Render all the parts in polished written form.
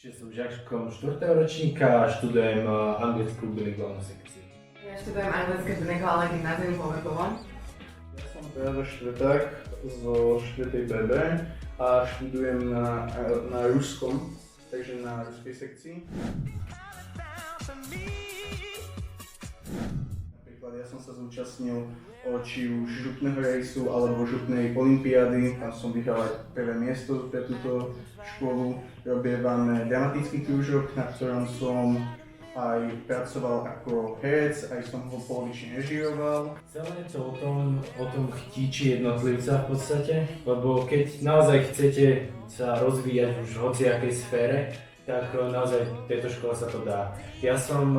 Ešte som žiačkom 4. ročníka a študujem anglickú bilingválnu sekciu. Ja študujem anglické bilingválne gymnázium v Povrchovom. Ja som Pejo Štvrták zo 4. BB a študujem na ruskom, takže na ruskej sekcii. Napríklad ja som sa zúčastnil či už župného rejsu alebo župnej olympiády, tam som vyhral aj prvé miesto pre túto školu. Robievame dramatický krúžok, na ktorom som aj pracoval ako herec, aj som ho polovične režíroval. Celé to o tom chtíči jednotlivca v podstate, lebo keď naozaj chcete sa rozvíjať už v hociakej sfére, tak naozaj v tejto škole sa to dá. Ja som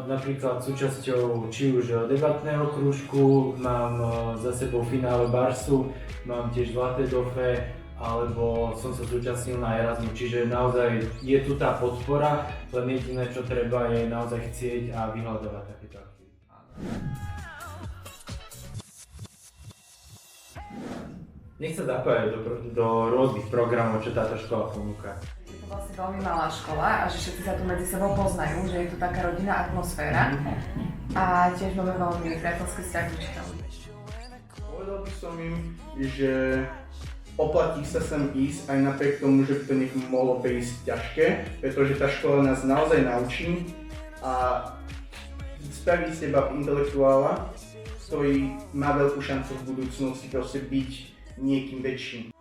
napríklad súčasťou či už debatného krúžku, mám za sebou finále Barsu, mám tiež Zlaté Dofé, alebo som sa zúčastnil na Erasmu, čiže naozaj je tu tá podpora, len jediné čo treba je naozaj chcieť a vyhľadávať takéto aktivity. Nech sa zapájajú do rôznych programov, čo táto škola ponúka. Je to vlastne veľmi malá škola a že všetci sa tu medzi sebou poznajú, že je tu taká rodinná atmosféra a tiež máme veľmi priateľský vzťah k učiteľom. Povedal by som im, že oplatí sa sem ísť aj napriek tomu, že by to niekomu mohlo prísť ťažké, pretože tá škola nás naozaj naučí a spraví z teba intelektuála, ktorý má veľkú šancu v budúcnosti proste byť niekým väčším.